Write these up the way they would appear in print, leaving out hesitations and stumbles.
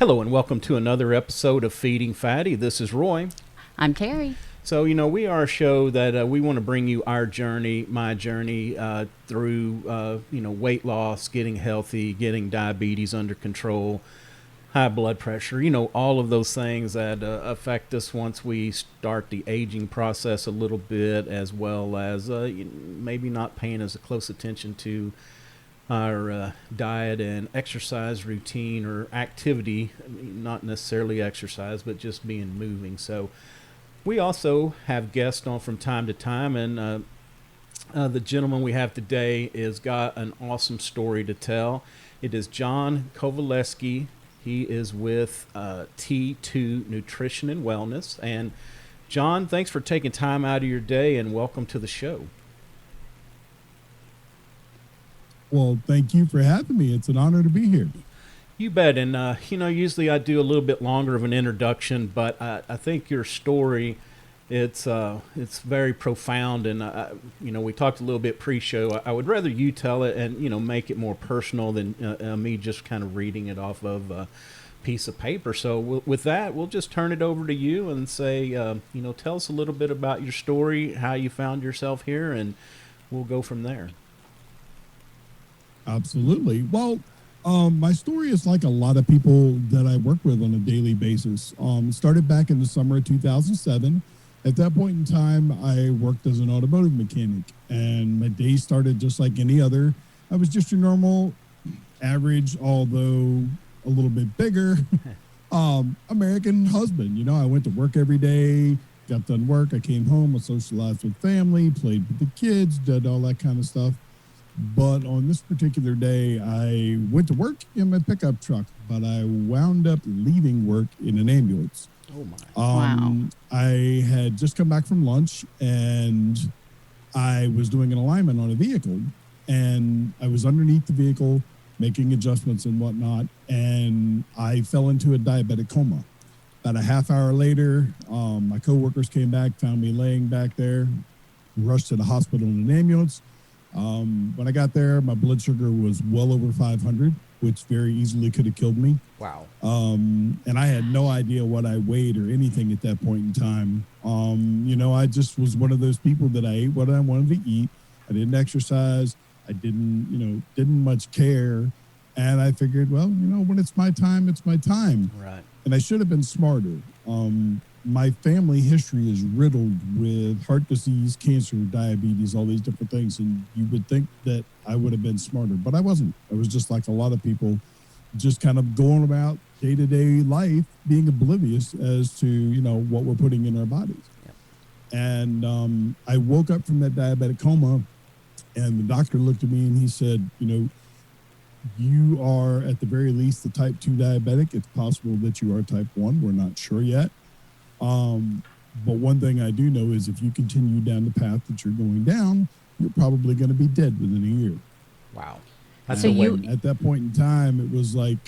Hello and welcome to another episode of Feeding Fatty. This is Roy. I'm Terry. So, we are a show that we want to bring you our journey, my journey through, weight loss, getting healthy, getting diabetes under control, high blood pressure, all of those things that affect us once we start the aging process a little bit, as well as maybe not paying as close attention to our diet and exercise routine or activity, not necessarily exercise, but just being moving. So we also have guests on from time to time, and the gentleman we have today has got an awesome story to tell. It is John Kovaleski. He is with T2 Nutrition and Wellness. And John, thanks for taking time out of your day, and welcome to the show. Well, thank you for having me. It's an honor to be here. You bet. And, usually I do a little bit longer of an introduction, but I think your story, it's very profound. And, we talked a little bit pre-show. I would rather you tell it and, make it more personal than me just kind of reading it off of a piece of paper. So with that, we'll just turn it over to you and say, tell us a little bit about your story, how you found yourself here, and we'll go from there. Absolutely. Well, my story is like a lot of people that I work with on a daily basis. It started back in the summer of 2007. At that point in time, I worked as an automotive mechanic, and my day started just like any other. I was just your normal, average, although a little bit bigger, American husband. I went to work every day, got done work, I came home, I socialized with family, played with the kids, did all that kind of stuff. But on this particular day, I went to work in my pickup truck, but I wound up leaving work in an ambulance. Oh, my. Wow. I had just come back from lunch, and I was doing an alignment on a vehicle, and I was underneath the vehicle making adjustments and whatnot, and I fell into a diabetic coma. About a half hour later, my coworkers came back, found me laying back there, rushed to the hospital in an ambulance. When I got there, my blood sugar was well over 500, which very easily could have killed me. Wow. And I had no idea what I weighed or anything at that point in time. I just was one of those people that I ate what I wanted to eat. I didn't exercise. I didn't much care. And I figured, well, when it's my time, it's my time. Right. And I should have been smarter. My family history is riddled with heart disease, cancer, diabetes, all these different things. And you would think that I would have been smarter, but I wasn't. I was just like a lot of people, just kind of going about day-to-day life, being oblivious as to, what we're putting in our bodies. Yep. And I woke up from that diabetic coma, and the doctor looked at me and he said, you are at the very least the type 2 diabetic. It's possible that you are type 1. We're not sure yet. But one thing I do know is if you continue down the path that you're going down, you're probably going to be dead within a year. Wow. So At that point in time, it was like,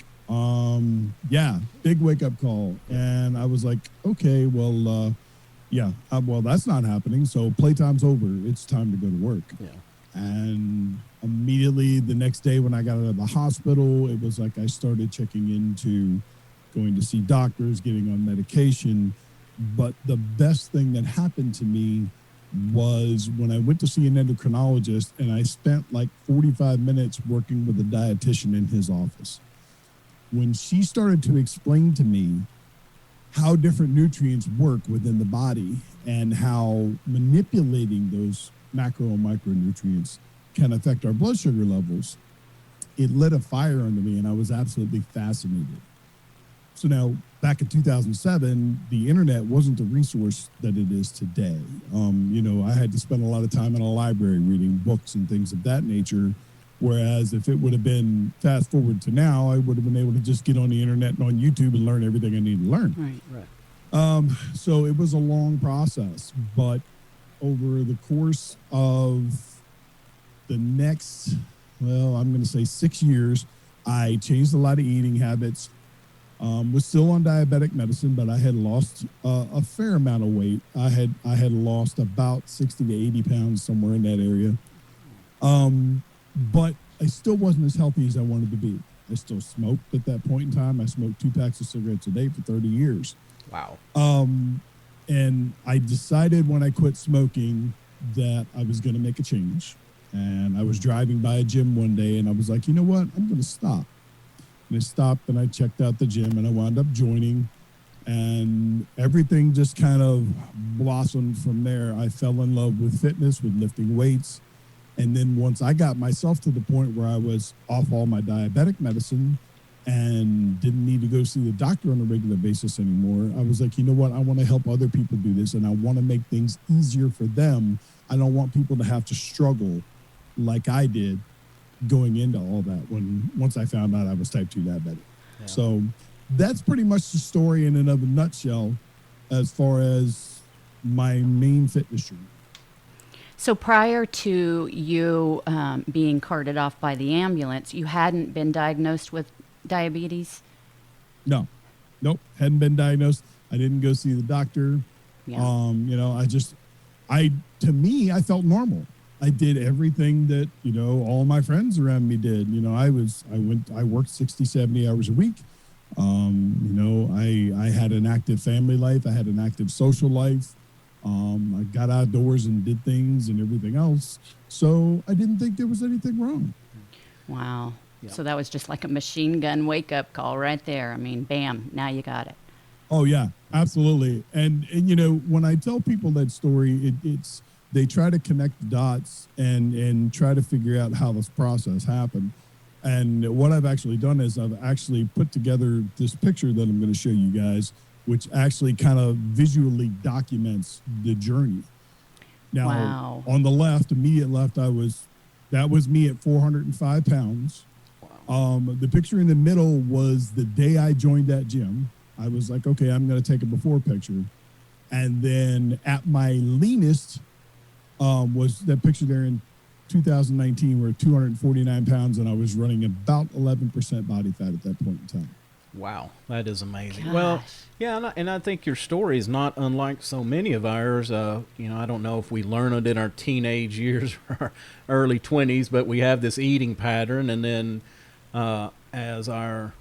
big wake up call. And I was like, okay, well, that's not happening. So playtime's over. It's time to go to work. Yeah. And immediately the next day when I got out of the hospital, it was like I started checking into going to see doctors, getting on medication. But the best thing that happened to me was when I went to see an endocrinologist, and I spent like 45 minutes working with a dietitian in his office. When she started to explain to me how different nutrients work within the body and how manipulating those macro and micronutrients can affect our blood sugar levels, it lit a fire under me, and I was absolutely fascinated. So now, back in 2007, the internet wasn't the resource that it is today. I had to spend a lot of time in a library reading books and things of that nature. Whereas if it would have been fast forward to now, I would have been able to just get on the internet and on YouTube and learn everything I need to learn. Right. So it was a long process, but over the course of the next, I'm going to say 6 years, I changed a lot of eating habits. Was still on diabetic medicine, but I had lost a fair amount of weight. I had lost about 60 to 80 pounds, somewhere in that area. But I still wasn't as healthy as I wanted to be. I still smoked at that point in time. I smoked 2 packs of cigarettes a day for 30 years. Wow. And I decided when I quit smoking that I was going to make a change. And I was driving by a gym one day and I was like, you know what? I'm going to stop. And I stopped and I checked out the gym and I wound up joining. And everything just kind of blossomed from there. I fell in love with fitness, with lifting weights. And then once I got myself to the point where I was off all my diabetic medicine and didn't need to go see the doctor on a regular basis anymore, I was like, you know what? I want to help other people do this and I want to make things easier for them. I don't want people to have to struggle like I did going into all that once I found out I was type 2 diabetic. Yeah. So that's pretty much the story in a nutshell as far as my main fitness journey. So prior to you being carted off by the ambulance, you hadn't been diagnosed with diabetes? No. Nope. Hadn't been diagnosed. I didn't go see the doctor. Yeah. To me, I felt normal. I did everything that, all my friends around me did. I worked 60, 70 hours a week. I had an active family life. I had an active social life. I got outdoors and did things and everything else. So I didn't think there was anything wrong. Wow. Yeah. So that was just like a machine gun wake-up call right there. I mean, bam, now you got it. Oh, yeah, absolutely. And when I tell people that story, it's they try to connect the dots and try to figure out how this process happened. And what I've actually done is I've actually put together this picture that I'm going to show you guys, which actually kind of visually documents the journey. Now, wow. On the left, immediate left, that was me at 405 pounds. Wow. The picture in the middle was the day I joined that gym. I was like, okay, I'm going to take a before picture. And then at my leanest was that picture there in 2019, where 249 pounds, and I was running about 11% body fat at that point in time. Wow, that is amazing. Gosh. Well, yeah, and I think your story is not unlike so many of ours. I don't know if we learn it in our teenage years or our early 20s, but we have this eating pattern, and then as our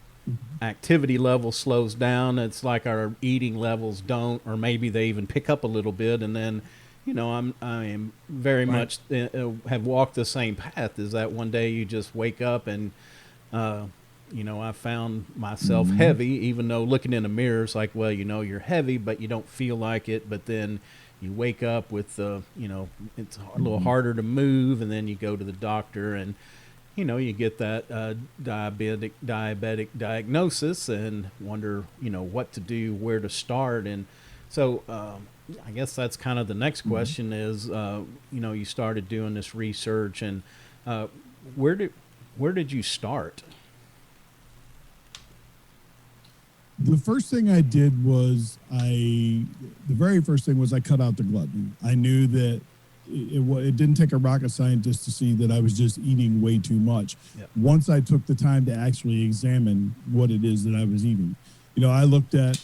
activity level slows down, it's like our eating levels don't, or maybe they even pick up a little bit, and then I am very much have walked the same path. Is that one day you just wake up and I found myself heavy, even though looking in the mirror, it's like, well, you're heavy, but you don't feel like it. But then you wake up with, it's a little harder to move, and then you go to the doctor, and you get that diabetic diagnosis, and wonder, what to do, where to start, and so. I guess that's kind of the next question is, you started doing this research, and where did you start? The first thing I did was the very first thing was I cut out the gluttony. I knew that it didn't take a rocket scientist to see that I was just eating way too much. Yep. Once I took the time to actually examine what it is that I was eating, I looked at,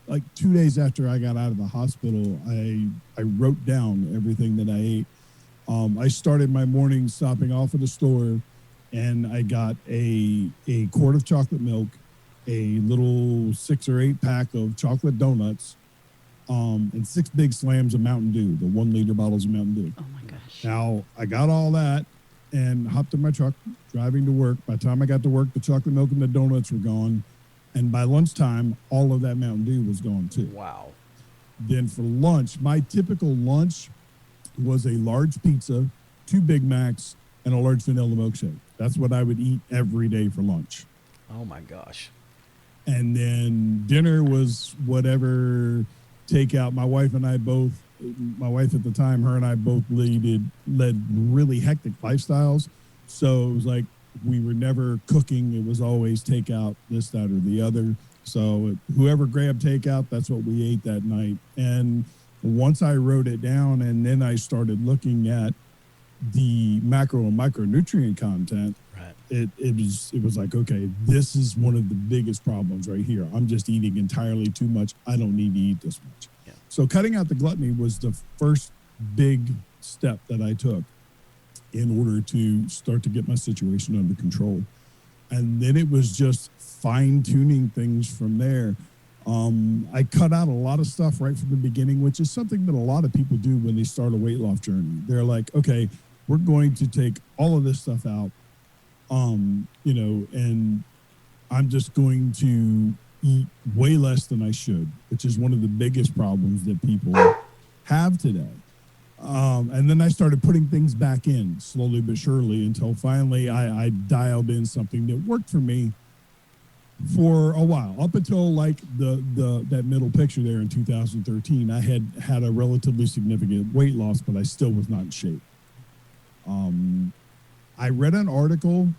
like 2 days after I got out of the hospital, I wrote down everything that I ate. I started my morning stopping off at the store, and I got a quart of chocolate milk, a little 6 or 8 pack of chocolate donuts, and 6 big slams of Mountain Dew, the 1 liter bottles of Mountain Dew. Oh my gosh. Now, I got all that and hopped in my truck, driving to work. By the time I got to work, the chocolate milk and the donuts were gone. And by lunchtime, all of that Mountain Dew was gone too. Wow. Then for lunch, my typical lunch was a large pizza, 2 Big Macs, and a large vanilla milkshake. That's what I would eat every day for lunch. Oh my gosh. And then dinner was whatever takeout. My wife at the time, her and I both led really hectic lifestyles. So it was like, we were never cooking. It was always takeout, this, that, or the other. So whoever grabbed takeout, that's what we ate that night. And once I wrote it down, and then I started looking at the macro and micronutrient content, right. it was like, okay, this is one of the biggest problems right here. I'm just eating entirely too much. I don't need to eat this much. Yeah. So cutting out the gluttony was the first big step that I took in order to start to get my situation under control. And then it was just fine tuning things from there. I cut out a lot of stuff right from the beginning, which is something that a lot of people do when they start a weight loss journey. They're like, okay, we're going to take all of this stuff out, and I'm just going to eat way less than I should, which is one of the biggest problems that people have today. And then I started putting things back in slowly but surely until finally I dialed in something that worked for me for a while, up until like that middle picture there in 2013. I had a relatively significant weight loss, but I still was not in shape. I read an article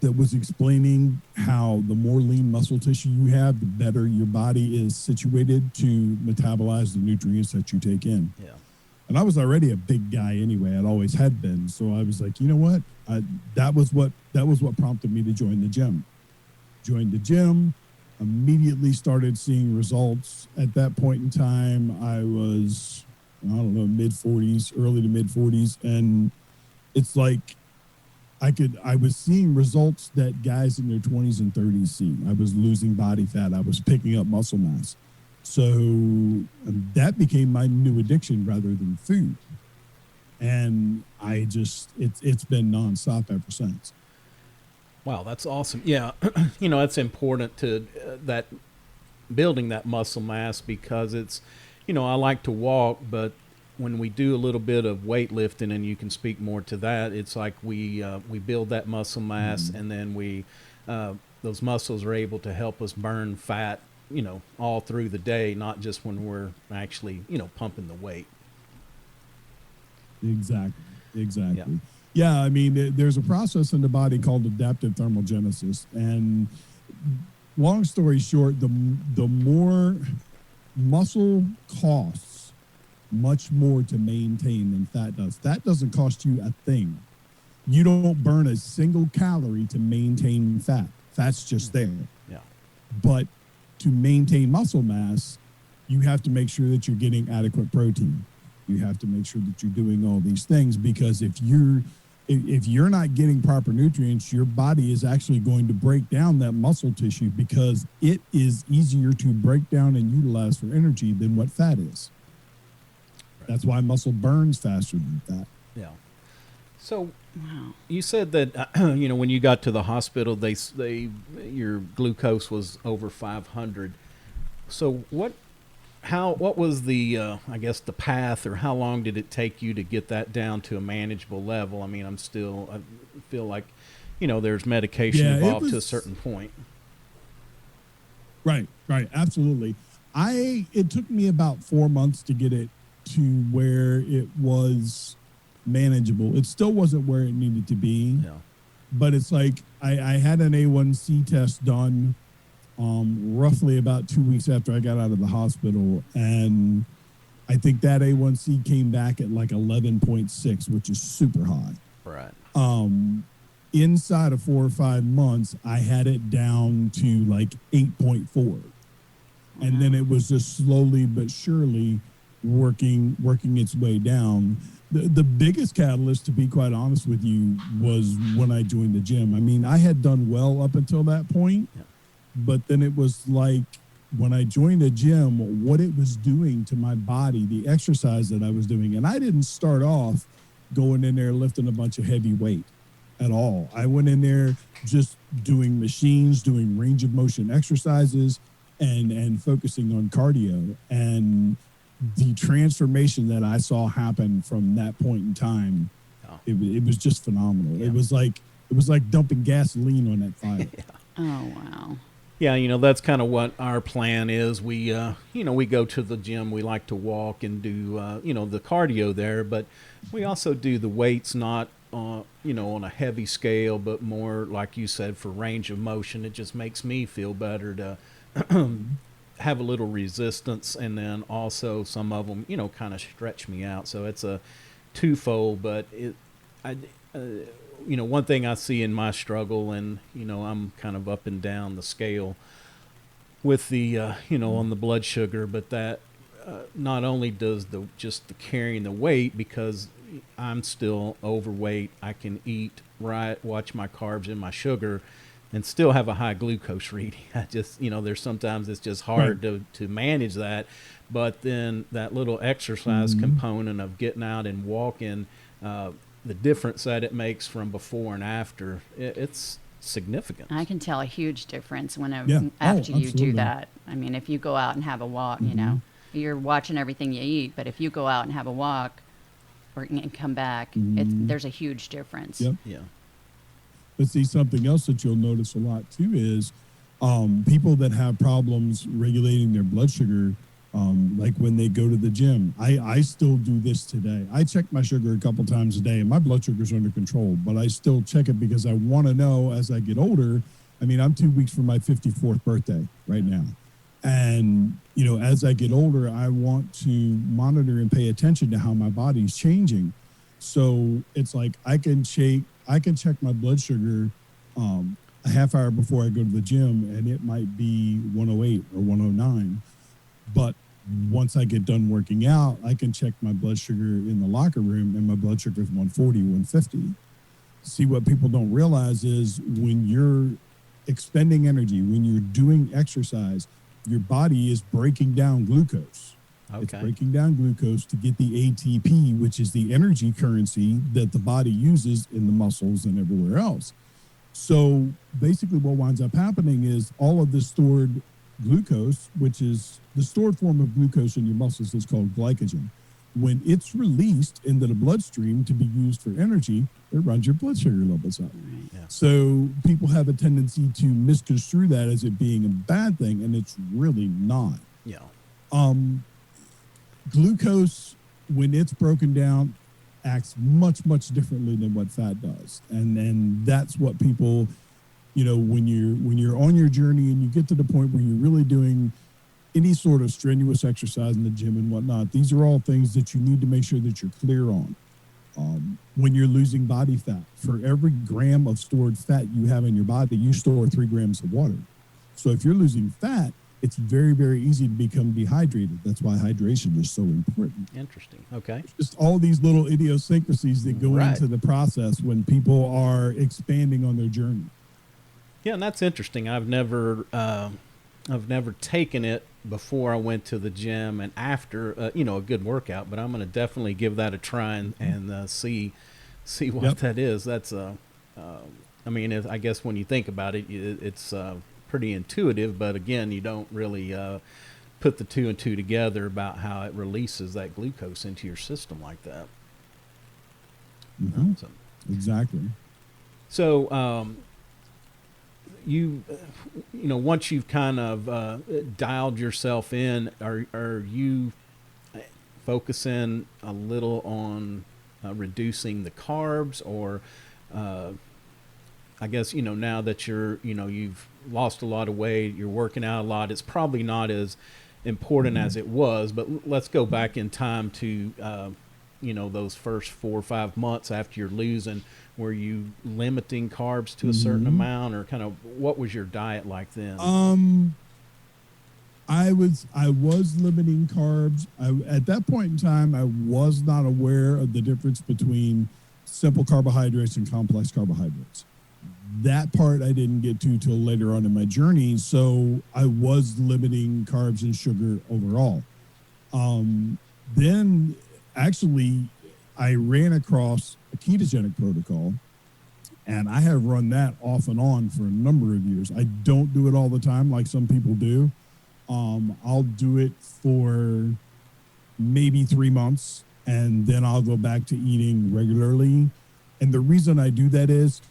that was explaining how the more lean muscle tissue you have, the better your body is situated to metabolize the nutrients that you take in. Yeah. And I was already a big guy anyway. I'd always had been. So I was like, you know what? That was what prompted me to join the gym. Joined the gym, immediately started seeing results. At that point in time, I was, I don't know, mid-40s, early to mid-40s. And it's like I was seeing results that guys in their 20s and 30s see. I was losing body fat. I was picking up muscle mass. So that became my new addiction rather than food. And it's been nonstop ever since. Wow, that's awesome. Yeah, it's important to that building that muscle mass, because it's, I like to walk, but when we do a little bit of weightlifting, and you can speak more to that, it's like we build that muscle mass, and then those muscles are able to help us burn fat, all through the day, not just when we're actually, pumping the weight. Exactly. Yeah, I mean, there's a process in the body called adaptive thermogenesis, and long story short, the more muscle costs much more to maintain than fat does. Fat doesn't cost you a thing. You don't burn a single calorie to maintain fat. Fat's just there. Yeah. But to maintain muscle mass, you have to make sure that you're getting adequate protein. You have to make sure that you're doing all these things, because if you're not getting proper nutrients, your body is actually going to break down that muscle tissue, because it is easier to break down and utilize for energy than what fat is. Right. That's why muscle burns faster than fat. Yeah. So you said that, when you got to the hospital, your glucose was over 500. So what was the, I guess, the path, or how long did it take you to get that down to a manageable level? I mean, I feel like, there's medication involved to a certain point. Right. Absolutely. It took me about 4 months to get it to where it was manageable. It still wasn't where it needed to be. Yeah. But it's like I had an A1C test done roughly about 2 weeks after I got out of the hospital, and I think that A1C came back at like 11.6, which is super high. Right. Inside of 4 or 5 months, I had it down to like 8.4, and then it was just slowly but surely working its way down. The biggest catalyst, to be quite honest with you, was when I joined the gym. I mean, I had done well up until that point. Yeah. But then it was like when I joined the gym, what it was doing to my body, the exercise that I was doing. And I didn't start off going in there lifting a bunch of heavy weight at all. I went in there just doing machines, doing range of motion exercises, and focusing on cardio. And the transformation that I saw happen from that point in time, it was just phenomenal. Yeah. It was like dumping gasoline on that fire. Yeah. Oh, wow. Yeah, that's kind of what our plan is. We, we go to the gym. We like to walk and do, the cardio there. But we also do the weights, not, on a heavy scale, but more, like you said, for range of motion. It just makes me feel better to have a little resistance. And then also some of them, kind of stretch me out. So it's a twofold. But one thing I see in my struggle, and, I'm kind of up and down the scale with the, on the blood sugar, but that not only does the carrying the weight, because I'm still overweight, I can eat right, watch my carbs and my sugar, and still have a high glucose reading. I just, there's sometimes it's just hard to manage that. But then that little exercise component of getting out and walking, the difference that it makes from before and after, it's significant. I can tell a huge difference Yeah. after you do Absolutely. that. I mean, if you go out and have a walk, you're watching everything you eat, but if you go out and have a walk and come back, there's a huge difference. Yep. Yeah. But see, something else that you'll notice a lot too is people that have problems regulating their blood sugar, like when they go to the gym. I still do this today. I check my sugar a couple times a day, and my blood sugar's under control, but I still check it because I want to know as I get older. I mean, I'm 2 weeks from my 54th birthday right now. And, as I get older, I want to monitor and pay attention to how my body's changing. So it's like I can check my blood sugar a half hour before I go to the gym, and it might be 108 or 109. But once I get done working out, I can check my blood sugar in the locker room, and my blood sugar is 140, 150. See, what people don't realize is when you're expending energy, when you're doing exercise, your body is breaking down glucose. Okay. It's breaking down glucose to get the ATP, which is the energy currency that the body uses in the muscles and everywhere else. So basically what winds up happening is all of this stored glucose, which is the stored form of glucose in your muscles, is called glycogen. When it's released into the bloodstream to be used for energy, it runs your blood sugar levels up. Yeah. So people have a tendency to misconstrue that as it being a bad thing, and it's really not. Yeah. Glucose, when it's broken down, acts much, much differently than what fat does. And that's what people, when you're on your journey and you get to the point where you're really doing any sort of strenuous exercise in the gym and whatnot, these are all things that you need to make sure that you're clear on. When you're losing body fat, for every gram of stored fat you have in your body, you store 3 grams of water. So if you're losing fat, it's very, very easy to become dehydrated. That's why hydration is so important. Interesting. Okay. Just all these little idiosyncrasies that go into the process when people are expanding on their journey. Yeah, and that's interesting. I've never taken it before I went to the gym and after, a good workout. But I'm going to definitely give that a try and see what that is. That's I guess when you think about it, it's pretty intuitive. But again, you don't really put the two and two together about how it releases that glucose into your system like that. Mm-hmm. Awesome. Exactly. So, once you've kind of dialed yourself in, are you focusing a little on reducing the carbs, or I guess now that you've lost a lot of weight, you're working out a lot, it's probably not as important as it was. But let's go back in time to those first 4 or 5 months after you're losing. Were you limiting carbs to a certain amount, or kind of what was your diet like then? I was limiting carbs. At that point in time, I was not aware of the difference between simple carbohydrates and complex carbohydrates. That part I didn't get to till later on in my journey. So I was limiting carbs and sugar overall. Then actually I ran across a ketogenic protocol, and I have run that off and on for a number of years. I don't do it all the time like some people do. I'll do it for maybe 3 months, and then I'll go back to eating regularly. And the reason I do that is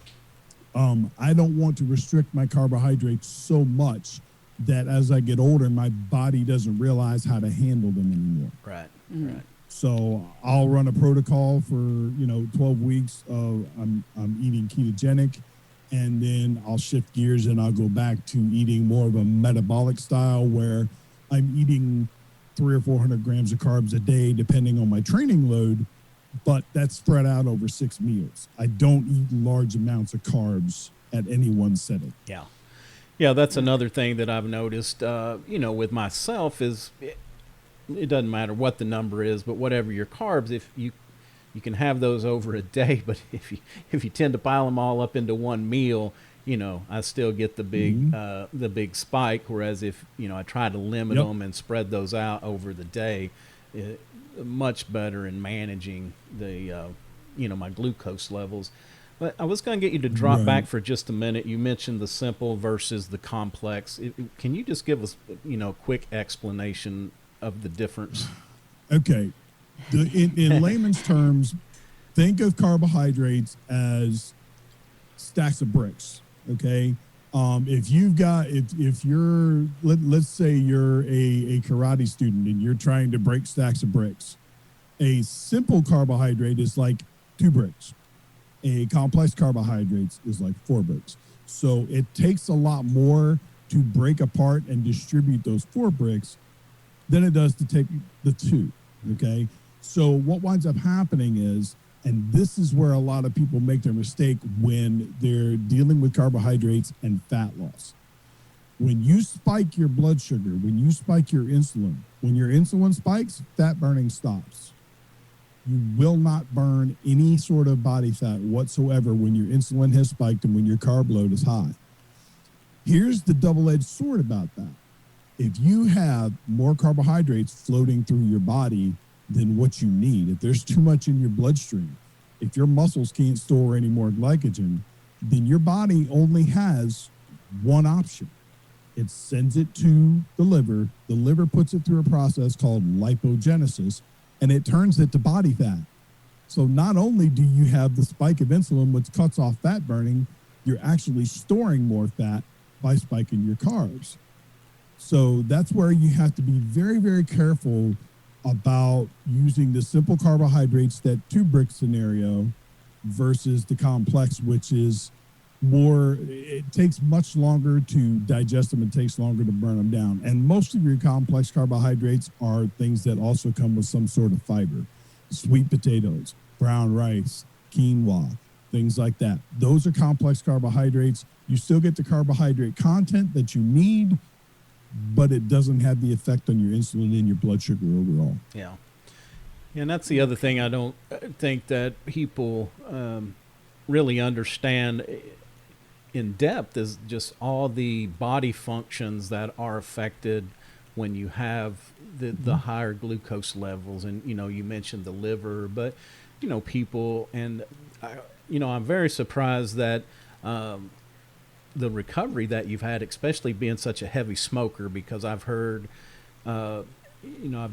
I don't want to restrict my carbohydrates so much that as I get older, my body doesn't realize how to handle them anymore. Right. So I'll run a protocol for 12 weeks of I'm eating ketogenic, and then I'll shift gears and I'll go back to eating more of a metabolic style where I'm eating 300 or 400 grams of carbs a day depending on my training load, but that's spread out over 6 meals. I don't eat large amounts of carbs at any one setting. Yeah, that's another thing that I've noticed, with myself is it doesn't matter what the number is, but whatever your carbs, if you can have those over a day, but if you tend to pile them all up into one meal, I still get the big spike. Whereas if, I try to limit Yep. them and spread those out over the day, much better in managing the, my glucose levels. But I was going to get you to drop Right. back for just a minute. You mentioned the simple versus the complex. Can you just give us, a quick explanation of the difference? Okay. In layman's terms, think of carbohydrates as stacks of bricks. Okay. If let's say you're a karate student and you're trying to break stacks of bricks, a simple carbohydrate is like 2 bricks. A complex carbohydrates is like 4 bricks. So it takes a lot more to break apart and distribute those 4 bricks than it does to take the 2. Okay. So what winds up happening is, and this is where a lot of people make their mistake when they're dealing with carbohydrates and fat loss. When you spike your blood sugar, when you spike your insulin, when your insulin spikes, fat burning stops. You will not burn any sort of body fat whatsoever when your insulin has spiked and when your carb load is high. Here's the double-edged sword about that. If you have more carbohydrates floating through your body than what you need, if there's too much in your bloodstream, if your muscles can't store any more glycogen, then your body only has one option. It sends it to the liver. The liver puts it through a process called lipogenesis, and it turns it to body fat. So not only do you have the spike of insulin, which cuts off fat burning, you're actually storing more fat by spiking your carbs. So that's where you have to be very, very careful about using the simple carbohydrates, that 2 brick scenario, versus the complex, which is more, it takes much longer to digest them and takes longer to burn them down. And most of your complex carbohydrates are things that also come with some sort of fiber. Sweet potatoes, brown rice, quinoa, things like that. Those are complex carbohydrates. You still get the carbohydrate content that you need, but it doesn't have the effect on your insulin and your blood sugar overall. Yeah. And that's the other thing I don't think that people really understand in depth, is just all the body functions that are affected when you have the higher glucose levels. And, you mentioned the liver, but, people, and, I'm very surprised that the recovery that you've had, especially being such a heavy smoker, because I've heard, I've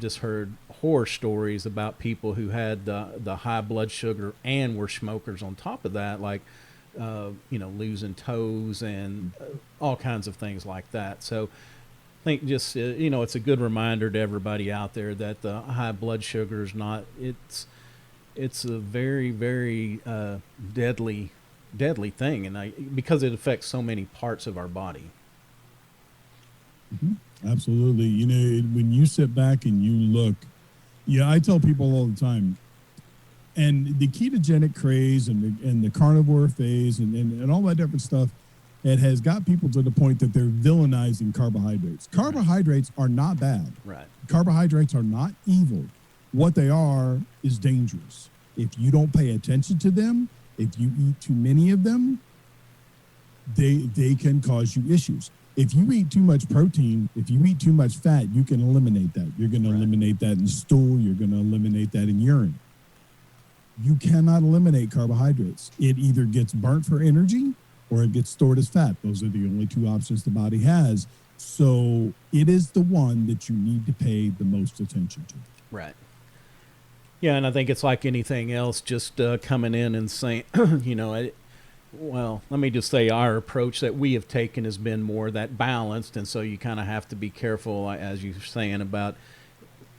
just heard horror stories about people who had the high blood sugar and were smokers on top of that, like, losing toes and all kinds of things like that. So I think just, it's a good reminder to everybody out there that the high blood sugar is not, it's a very, very deadly thing, and because it affects so many parts of our body. Mm-hmm. Absolutely. When you sit back and you look, I tell people all the time, and the ketogenic craze and the carnivore phase and all that different stuff, it has got people to the point that they're villainizing carbohydrates. Carbohydrates are not bad. Right. Carbohydrates are not evil. What they are is dangerous. If you don't pay attention to them, if you eat too many of them, they can cause you issues. If you eat too much protein, if you eat too much fat, you can eliminate that. You're going to eliminate that in stool. You're going to eliminate that in urine. You cannot eliminate carbohydrates. It either gets burnt for energy or it gets stored as fat. Those are the only 2 options the body has. So it is the one that you need to pay the most attention to. Right. Yeah, and I think it's like anything else, just coming in and saying, well, let me just say our approach that we have taken has been more that balanced, and so you kind of have to be careful, as you're saying, about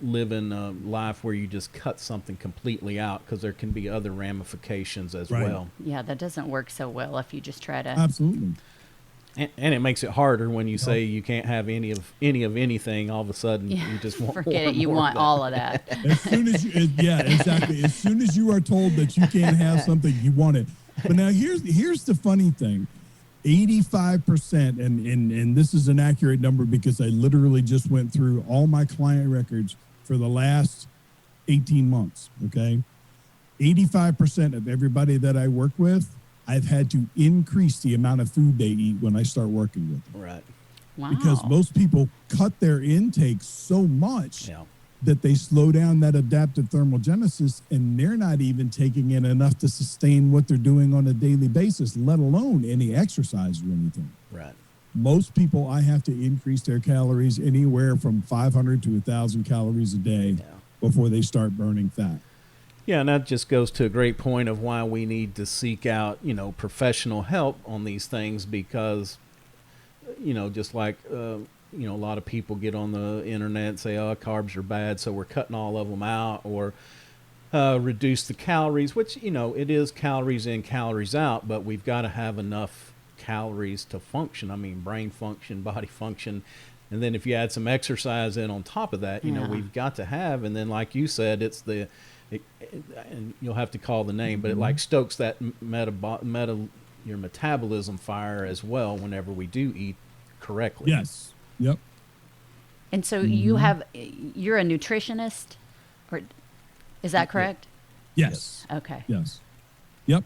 living a life where you just cut something completely out, because there can be other ramifications as well. Yeah, that doesn't work so well if you just try to. Absolutely. And it makes it harder when you say you can't have any of anything. All of a sudden, you just want forget it. You want all of that. As soon as exactly. As soon as you are told that you can't have something, you want it. But now here's the funny thing. 85%, and this is an accurate number because I literally just went through all my client records for the last 18 months, okay? 85% of everybody that I work with I've had to increase the amount of food they eat when I start working with them. Right. Wow. Because most people cut their intake so much that they slow down that adaptive thermogenesis, and they're not even taking in enough to sustain what they're doing on a daily basis, let alone any exercise or anything. Right. Most people, I have to increase their calories anywhere from 500 to 1,000 calories a day before they start burning fat. Yeah, and that just goes to a great point of why we need to seek out, professional help on these things, because, just like, a lot of people get on the internet and say, oh, carbs are bad, so we're cutting all of them out, or reduce the calories, which, it is calories in, calories out, but we've got to have enough calories to function. I mean, brain function, body function. And then if you add some exercise in on top of that, we've got to have, and then like you said, it's and you'll have to call the name, but it like stokes that your metabolism fire as well whenever we do eat correctly. Yes. Yep. And so you're a nutritionist, or is that correct? Yes. Okay. Yes. Yep.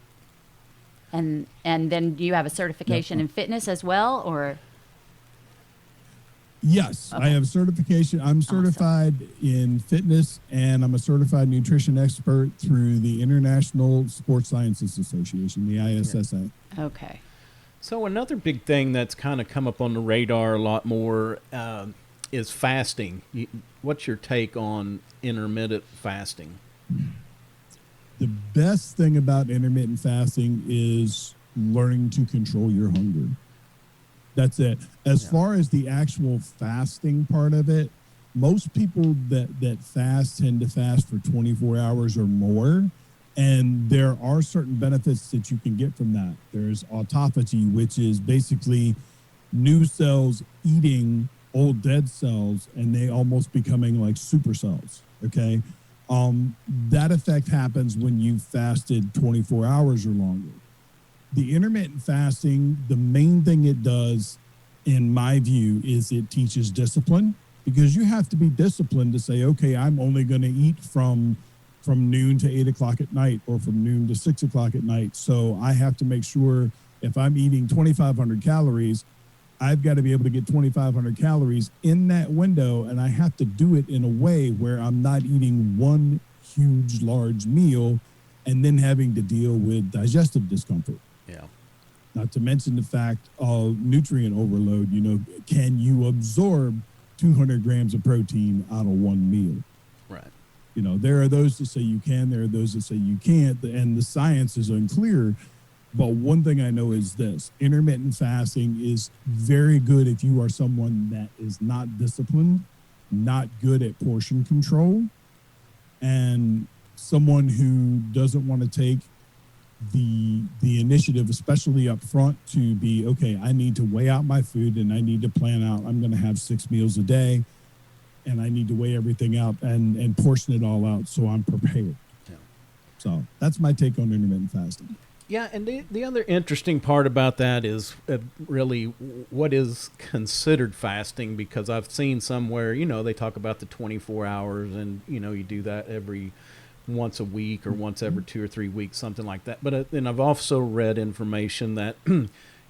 And then do you have a certification in fitness as well, or? Yes, Okay. I have certification. I'm certified in fitness, and I'm a certified nutrition expert through the International Sports Sciences Association, the ISSA. Okay. So another big thing that's kind of come up on the radar a lot more is fasting. What's your take on intermittent fasting? The best thing about intermittent fasting is learning to control your hunger. That's it. As far as the actual fasting part of it, most people that fast tend to fast for 24 hours or more. And there are certain benefits that you can get from that. There's autophagy, which is basically new cells eating old dead cells, and they almost becoming like super cells. Okay. That effect happens when you fasted 24 hours or longer. The intermittent fasting, the main thing it does, in my view, is it teaches discipline, because you have to be disciplined to say, okay, I'm only going to eat from noon to 8 o'clock at night, or from noon to 6 o'clock at night. So I have to make sure if I'm eating 2,500 calories, I've got to be able to get 2,500 calories in that window. And I have to do it in a way where I'm not eating one huge, large meal and then having to deal with digestive discomfort. Yeah. Not to mention the fact of nutrient overload. Can you absorb 200 grams of protein out of one meal? Right. There are those that say you can, there are those that say you can't, and the science is unclear. But one thing I know is this: intermittent fasting is very good if you are someone that is not disciplined, not good at portion control, and someone who doesn't want to take the initiative, especially up front, to be, okay, I need to weigh out my food, and I need to plan out, I'm going to have 6 meals a day, and I need to weigh everything out and portion it all out so I'm prepared. Yeah. So that's my take on intermittent fasting. Yeah, and the other interesting part about that is really what is considered fasting, because I've seen somewhere, they talk about the 24 hours, and, you do that every once a week or once every 2 or 3 weeks, something like that. But then I've also read information that,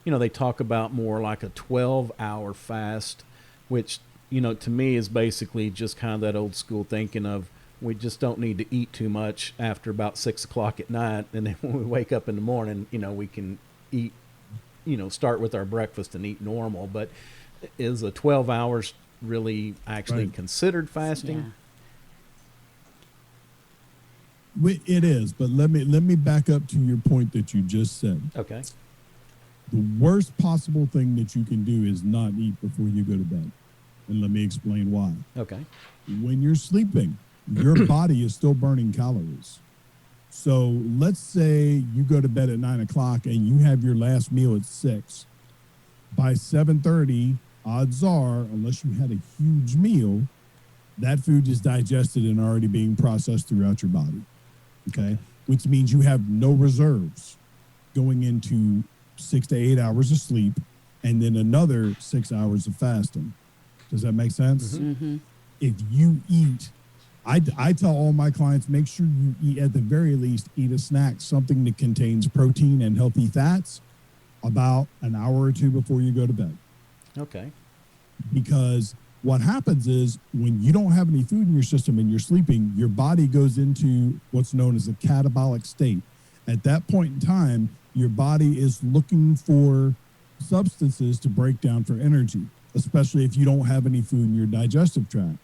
they talk about more like a 12-hour fast, which, to me is basically just kind of that old school thinking of, we just don't need to eat too much after about 6 o'clock at night. And then when we wake up in the morning, we can eat, start with our breakfast and eat normal. But is a 12 hours really actually considered fasting? Yeah. It is, but let me back up to your point that you just said. Okay. The worst possible thing that you can do is not eat before you go to bed. And let me explain why. Okay. When you're sleeping, your body is still burning calories. So let's say you go to bed at 9 o'clock and you have your last meal at 6. By 7:30, odds are, unless you had a huge meal, that food is digested and already being processed throughout your body. Okay. Which means you have no reserves going into 6 to 8 hours of sleep and then another 6 hours of fasting. Does that make sense? Mm-hmm. If you eat I tell all my clients, make sure you eat, at the very least, eat a snack, something that contains protein and healthy fats about an hour or two before you go to bed. Okay. Because what happens is when you don't have any food in your system and you're sleeping, your body goes into what's known as a catabolic state. At that point in time, your body is looking for substances to break down for energy, especially if you don't have any food in your digestive tract.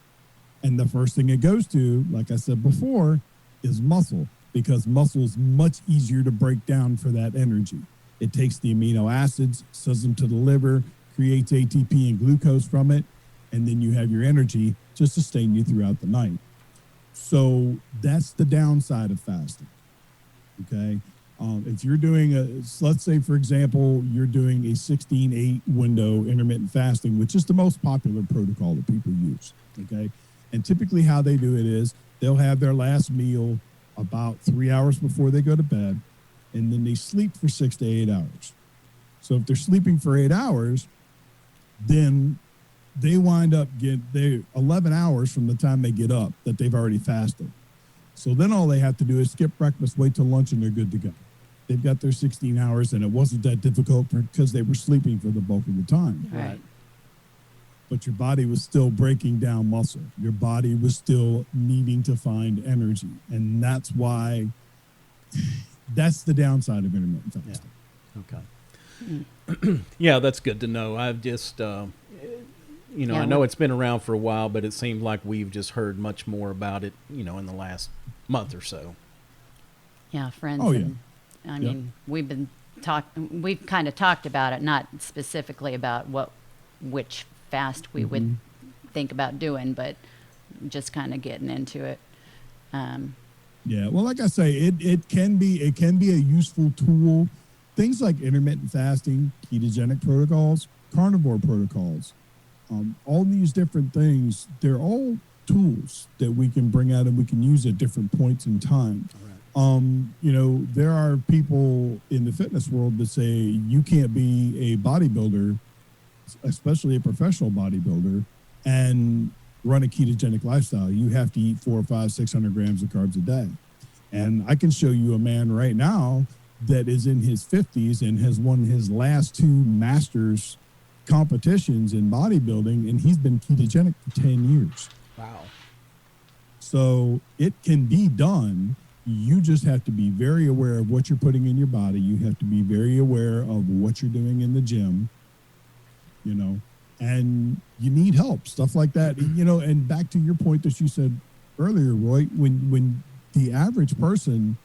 And the first thing it goes to, like I said before, is muscle, because muscle is much easier to break down for that energy. It takes the amino acids, sends them to the liver, creates ATP and glucose from it, and then you have your energy to sustain you throughout the night. So that's the downside of fasting. Okay. If you're doing let's say, for example, you're doing a 16-8 window intermittent fasting, which is the most popular protocol that people use. Okay. And typically how they do it is they'll have their last meal about 3 hours before they go to bed, and then they sleep for 6 to 8 hours. So if they're sleeping for 8 hours, then they wind up they 11 hours from the time they get up that they've already fasted. So then all they have to do is skip breakfast, wait till lunch, and they're good to go. They've got their 16 hours, and it wasn't that difficult because they were sleeping for the bulk of the time. Right. But your body was still breaking down muscle. Your body was still needing to find energy. And that's why, that's the downside of intermittent fasting. Yeah. Okay. Yeah, that's good to know. I've just, I know it's been around for a while, but it seems like we've just heard much more about it, in the last month or so. Yeah, friends. Oh, yeah. And, I mean, we've kind of talked about it, not specifically about which fast we would think about doing, but just kind of getting into it. Yeah, well, like I say, it can be a useful tool. Things like intermittent fasting, ketogenic protocols, carnivore protocols, all these different things, they're all tools that we can bring out and we can use at different points in time. Right. There are people in the fitness world that say you can't be a bodybuilder, especially a professional bodybuilder, and run a ketogenic lifestyle. You have to eat 400, 500, 600 grams of carbs a day. And I can show you a man right now that is in his 50s and has won his last 2 masters competitions in bodybuilding, and he's been ketogenic for 10 years. Wow. So it can be done. You just have to be very aware of what you're putting in your body. You have to be very aware of what you're doing in the gym, and you need help, stuff like that. And back to your point that you said earlier, Roy, when the average person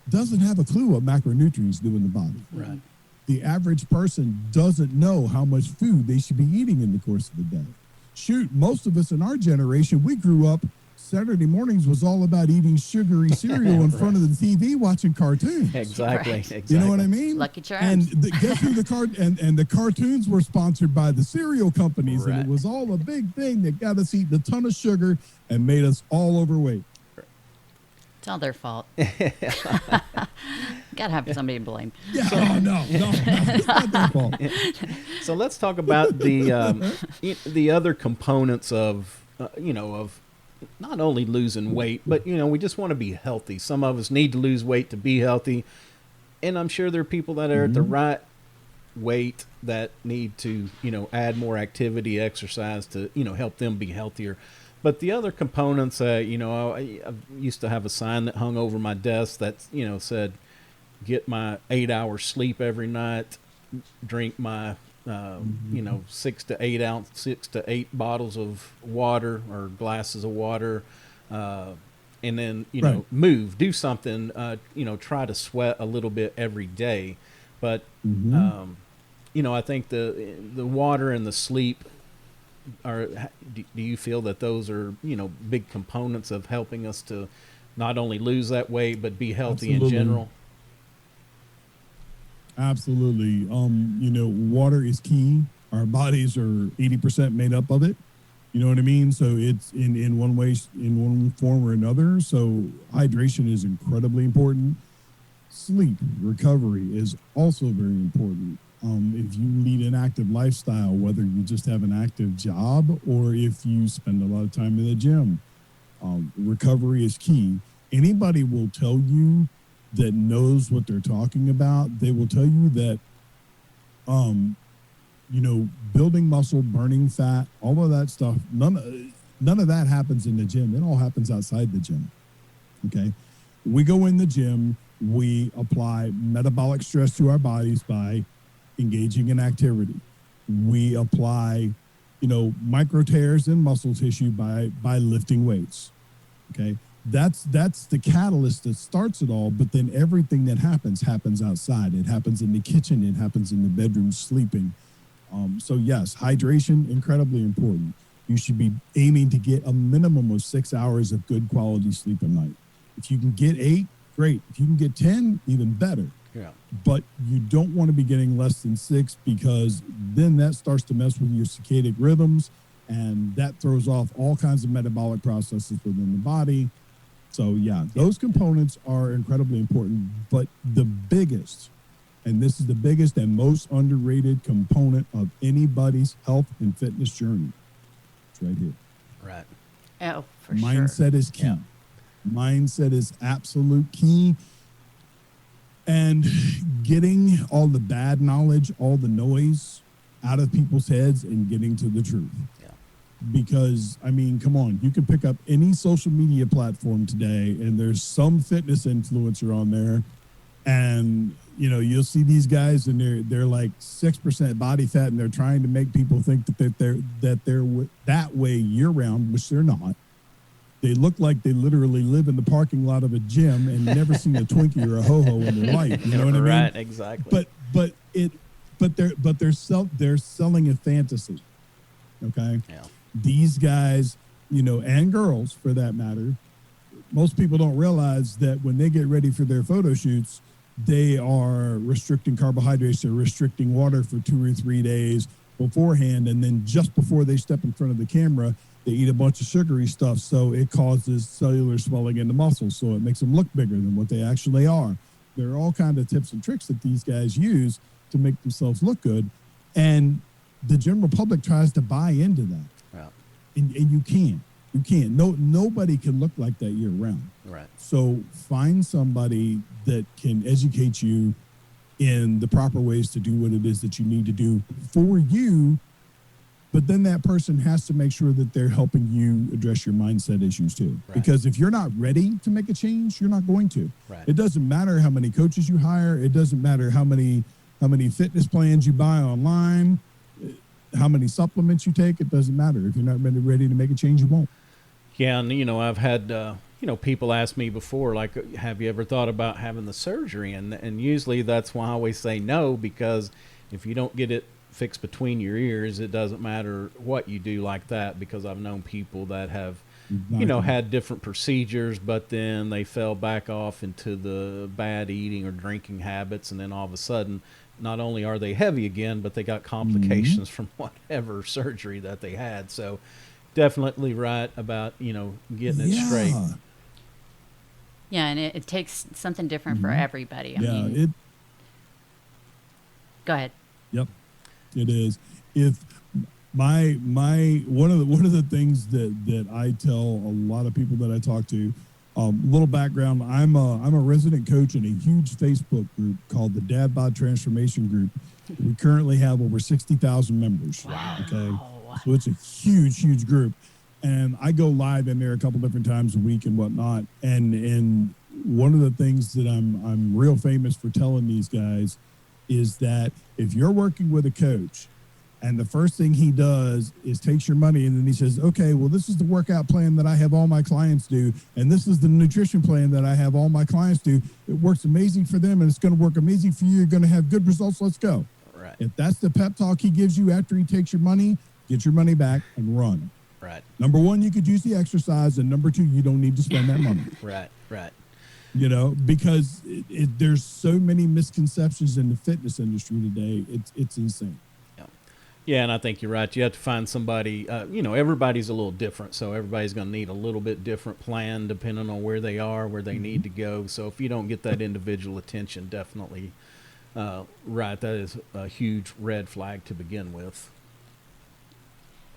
doesn't have a clue what macronutrients do in the body. Right. The average person doesn't know how much food they should be eating in the course of the day. Shoot, most of us in our generation, we grew up, Saturday mornings was all about eating sugary cereal in front of the TV watching cartoons. Exactly. Right. Exactly. You know what I mean? Lucky Charms. And guess who the cartoons were sponsored by the cereal companies, Right. and it was all a big thing that got us eating a ton of sugar and made us all overweight. It's all their fault. Gotta have somebody to blame. Yeah, no, it's not their fault. So let's talk about the other components of not only losing weight, but we just want to be healthy. Some of us need to lose weight to be healthy, and I'm sure there are people that are at the right weight that need to add more activity, exercise to help them be healthier. But the other components, I used to have a sign that hung over my desk that said, "Get my 8 hours sleep every night, drink my 6 to 8 bottles of water or glasses of water, and then Right. move, do something, try to sweat a little bit every day." But I think the water and the sleep do you feel that those are big components of helping us to not only lose that weight but be healthy in general? Absolutely. Water is key. Our bodies are 80% made up of it. You know what I mean? So it's in one way, in one form or another. So hydration is incredibly important. Sleep recovery is also very important. If you lead an active lifestyle, whether you just have an active job or if you spend a lot of time in the gym, Recovery is key. Anybody will tell you that knows what they're talking about. They will tell you that, building muscle, burning fat, all of that stuff, none of that happens in the gym. It all happens outside the gym. Okay. We go in the gym, we apply metabolic stress to our bodies by engaging in activity. We apply, micro tears in muscle tissue by lifting weights. Okay. That's the catalyst that starts it all, but then everything that happens outside. It happens in the kitchen, it happens in the bedroom sleeping. So yes, hydration, incredibly important. You should be aiming to get a minimum of 6 hours of good quality sleep a night. If you can get 8, great. If you can get 10, even better. Yeah. But you don't want to be getting less than 6, because then that starts to mess with your circadian rhythms, and that throws off all kinds of metabolic processes within the body. So yeah, those components are incredibly important. But the biggest, and this is the biggest and most underrated component of anybody's health and fitness journey, it's right here. Right. Oh, for Mindset is key. Yeah. Mindset is absolute key. And getting all the bad knowledge, all the noise out of people's heads and getting to the truth. Yeah. Because, come on, you can pick up any social media platform today and there's some fitness influencer on there, and, you'll see these guys and they're like 6% body fat, and they're trying to make people think that they're that way year round, which they're not. They look like they literally live in the parking lot of a gym and never seen a Twinkie or a ho-ho in their life. You know what I mean? Right, exactly. But they're selling a fantasy. Okay? Yeah. These guys, and girls for that matter, most people don't realize that when they get ready for their photo shoots, they are restricting carbohydrates, they're restricting water for 2 or 3 days beforehand, and then just before they step in front of the camera, they eat a bunch of sugary stuff, so it causes cellular swelling in the muscles, so it makes them look bigger than what they actually are. There are all kinds of tips and tricks that these guys use to make themselves look good, and the general public tries to buy into that. Yeah. And you can't. You can't. Nobody can look like that year round. Right. So find somebody that can educate you in the proper ways to do what it is that you need to do for you. But then that person has to make sure that they're helping you address your mindset issues too. Right. Because if you're not ready to make a change, you're not going to. Right. It doesn't matter how many coaches you hire. It doesn't matter how many fitness plans you buy online, how many supplements you take. It doesn't matter. If you're not ready to make a change, you won't. Yeah, and I've had people ask me before, like, have you ever thought about having the surgery? And usually that's why I always say no, because if you don't get it fixed between your ears, it doesn't matter what you do like that, because I've known people that have had different procedures, but then they fell back off into the bad eating or drinking habits, and then all of a sudden not only are they heavy again, but they got complications from whatever surgery that they had. So definitely right about getting it straight. Yeah, and it takes something different for everybody. I mean, it. Go ahead. Yep, it is. If my one of the things that I tell a lot of people that I talk to, little background, I'm a resident coach in a huge Facebook group called the Dad Bod Transformation Group. We currently have over 60,000 members. Wow. Okay. So it's a huge group, and I go live in there a couple different times a week and whatnot. And one of the things that I'm real famous for telling these guys is that if you're working with a coach, and the first thing he does is takes your money and then he says, okay, well, this is the workout plan that I have all my clients do, and this is the nutrition plan that I have all my clients do. It works amazing for them, and it's going to work amazing for you. You're going to have good results. Let's go. Right. If that's the pep talk he gives you after he takes your money, get your money back and run. Right. Number one, you could use the exercise, and number two, you don't need to spend that money. Right. Because there's so many misconceptions in the fitness industry today. It's insane. Yeah, and I think you're right. You have to find somebody, everybody's a little different, so everybody's going to need a little bit different plan depending on where they are, where they need to go. So if you don't get that individual attention, definitely, right, that is a huge red flag to begin with.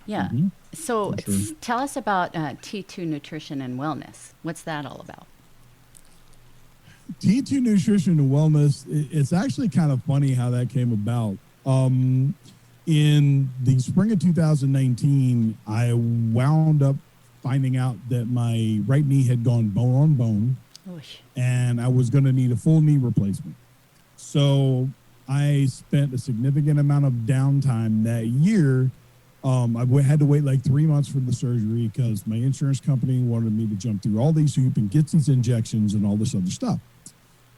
Yeah. Mm-hmm. So For sure. tell us about T2 Nutrition and Wellness. What's that all about? T2 Nutrition and Wellness, it's actually kind of funny how that came about. In the spring of 2019, I wound up finding out that my right knee had gone bone on bone, and I was going to need a full knee replacement. So I spent a significant amount of downtime that year. I had to wait like 3 months for the surgery because my insurance company wanted me to jump through all these hoops and get these injections and all this other stuff.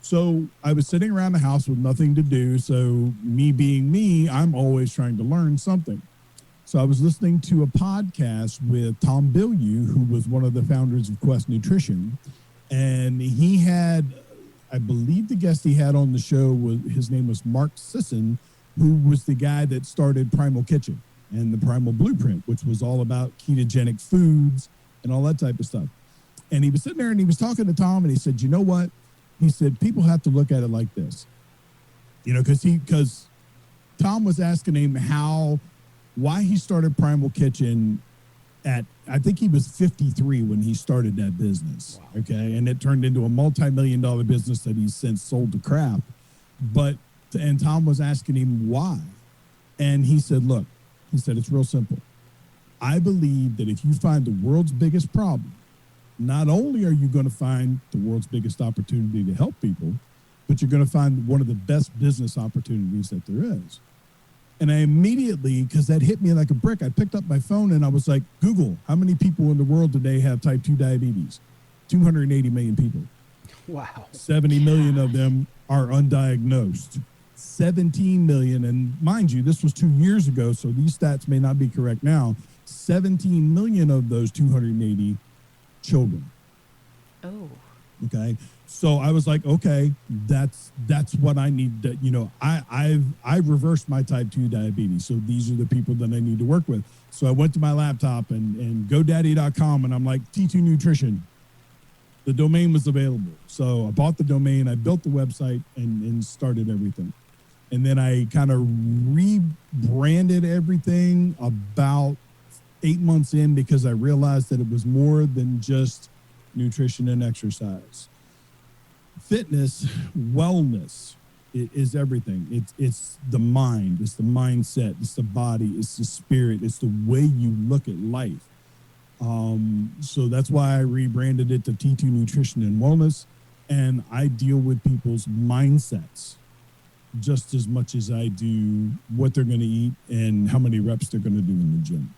So I was sitting around the house with nothing to do. So me being me, I'm always trying to learn something. So I was listening to a podcast with Tom Bilyeu, who was one of the founders of Quest Nutrition. And he had, I believe the guest he had on the show was, his name was Mark Sisson, who was the guy that started Primal Kitchen and the Primal Blueprint, which was all about ketogenic foods and all that type of stuff. And he was sitting there and he was talking to Tom and he said, you know what? He said, people have to look at it like this, you know, because Tom was asking him why he started Primal Kitchen at, I think he was 53 when he started that business. Wow. Okay. And it turned into a multi-million-dollar business that he's since sold to Kraft. And Tom was asking him why. And he said, look, he said, it's real simple. I believe that if you find the world's biggest problem, not only are you going to find the world's biggest opportunity to help people, but you're going to find one of the best business opportunities that there is. And I immediately, because that hit me like a brick, I picked up my phone and I was like, Google, how many people in the world today have type 2 diabetes? 280 million people. Wow. 70 million of them are undiagnosed. 17 million, and mind you, this was 2 years ago, so these stats may not be correct now. 17 million of those 280 children. Oh. Okay. So I was like, okay, that's what I need to, you know, I've reversed my type 2 diabetes. So these are the people that I need to work with. So I went to my laptop and GoDaddy.com and I'm like, T2 Nutrition. The domain was available. So I bought the domain, I built the website and started everything. And then I kind of rebranded everything about 8 months in because I realized that it was more than just nutrition and exercise. Fitness, wellness is everything. It's the mind, it's the mindset, it's the body, it's the spirit, it's the way you look at life. So that's why I rebranded it to T2 Nutrition and Wellness. And I deal with people's mindsets just as much as I do what they're going to eat and how many reps they're going to do in the gym.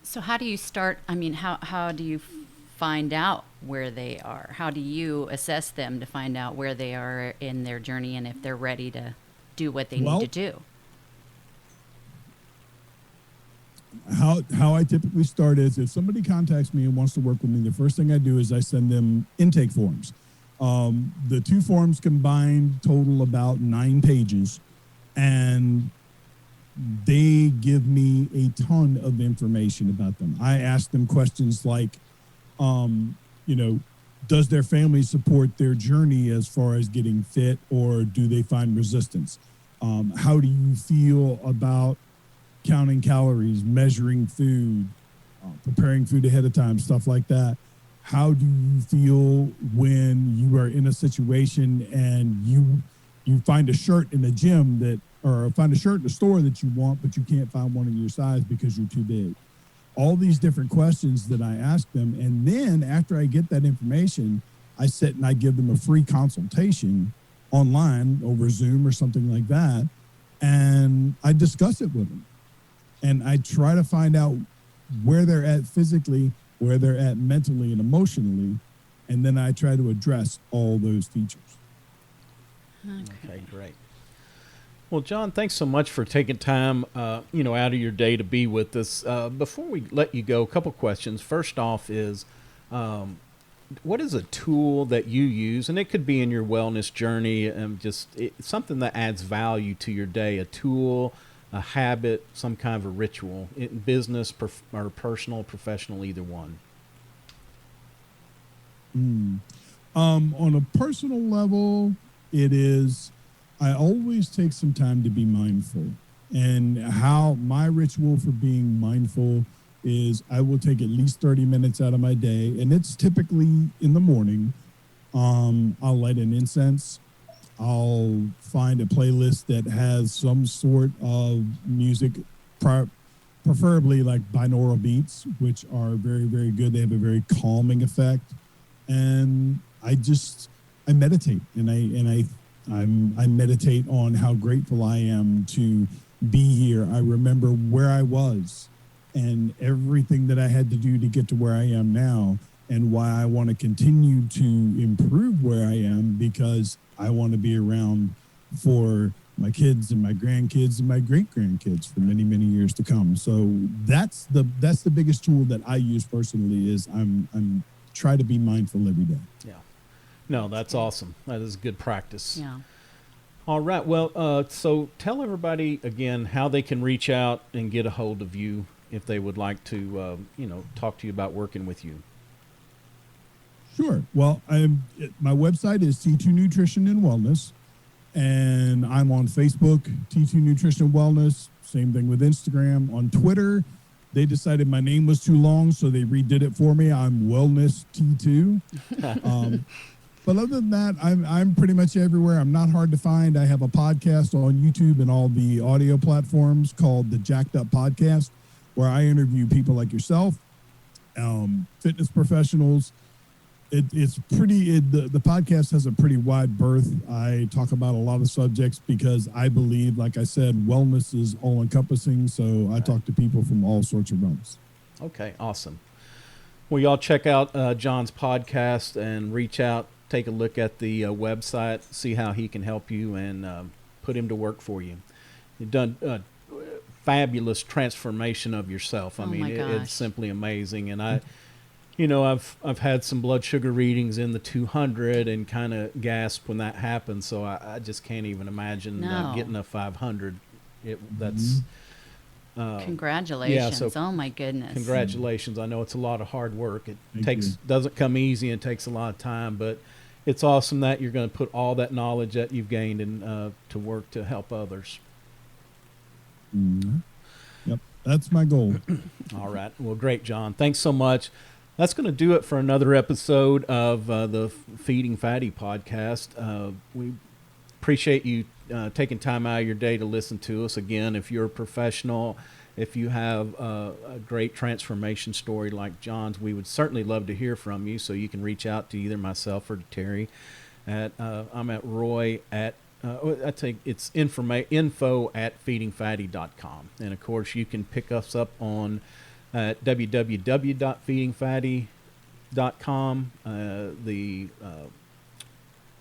So how do you start? I mean, how do you find out where they are? How do you assess them to find out where they are in their journey and if they're ready to do what they need to do? How I typically start is if somebody contacts me and wants to work with me, the first thing I do is I send them intake forms. The two forms combined total about 9 pages, and they give me a ton of information about them. I ask them questions like, you know, does their family support their journey as far as getting fit, or do they find resistance? How do you feel about counting calories, measuring food, preparing food ahead of time, stuff like that? How do you feel when you are in a situation and you find a shirt in the gym or find a shirt in the store that you want, but you can't find one in your size because you're too big? All these different questions that I ask them. And then after I get that information, I sit and I give them a free consultation online over Zoom or something like that. And I discuss it with them. And I try to find out where they're at physically, where they're at mentally and emotionally, and then I try to address all those features. Okay, great. Well, John, thanks so much for taking time, out of your day to be with us. Before we let you go, a couple questions. First off is, what is a tool that you use, and it could be in your wellness journey, and something that adds value to your day, a tool, a habit, some kind of a ritual, in business or personal, professional, either one? On a personal level, it is, I always take some time to be mindful. And how my ritual for being mindful is I will take at least 30 minutes out of my day, and it's typically in the morning. I'll light an incense. I'll find a playlist that has some sort of music, preferably like binaural beats, which are very, very good. They have a very calming effect. And I meditate, and I meditate on how grateful I am to be here. I remember where I was and everything that I had to do to get to where I am now, and why I want to continue to improve where I am, because I want to be around for my kids and my grandkids and my great grandkids for many, many years to come. So that's the biggest tool that I use personally. Is I'm try to be mindful every day. Yeah. No, that's awesome. That is good practice. Yeah. All right. Well, so tell everybody again how they can reach out and get a hold of you if they would like to, talk to you about working with you. Sure. Well, my website is T2 Nutrition and Wellness, and I'm on Facebook, T2 Nutrition and Wellness. Same thing with Instagram. On Twitter, they decided my name was too long, so they redid it for me. I'm Wellness T2. But other than that, I'm pretty much everywhere. I'm not hard to find. I have a podcast on YouTube and all the audio platforms called the Jacked Up Podcast, where I interview people like yourself, fitness professionals. The podcast has a pretty wide berth. I talk about a lot of subjects because I believe, like I said, wellness is all encompassing. So I talk to people from all sorts of realms. Okay, awesome. Well, y'all check out John's podcast and reach out, take a look at the website, see how he can help you, and put him to work for you. You've done a fabulous transformation of yourself. I mean, it's simply amazing. And I've had some blood sugar readings in the 200 and kind of gasped when that happened. So I just can't even imagine getting a 500. That's congratulations. Yeah, so oh my goodness. Congratulations. I know it's a lot of hard work. It doesn't come easy and takes a lot of time, but it's awesome that you're going to put all that knowledge that you've gained and to work to help others. Mm-hmm. Yep. That's my goal. All right. Well, great, John. Thanks so much. That's going to do it for another episode of the Feeding Fatty podcast. We appreciate you taking time out of your day to listen to us. Again, if you're a professional, if you have a great transformation story like John's, we would certainly love to hear from you. So you can reach out to either myself or to Terry. I'm at Roy at I think it's info at feedingfatty.com. And of course, you can pick us up on at www.feedingfatty.com. The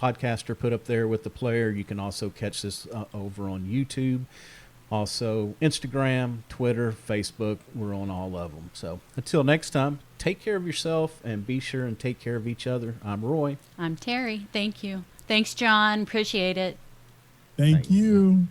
podcaster put up there with the player. You can also catch this over on YouTube. Also, Instagram, Twitter, Facebook. We're on all of them. So until next time, take care of yourself and be sure and take care of each other. I'm Roy. I'm Terry. Thank you. Thanks, John. Appreciate it. Thank you.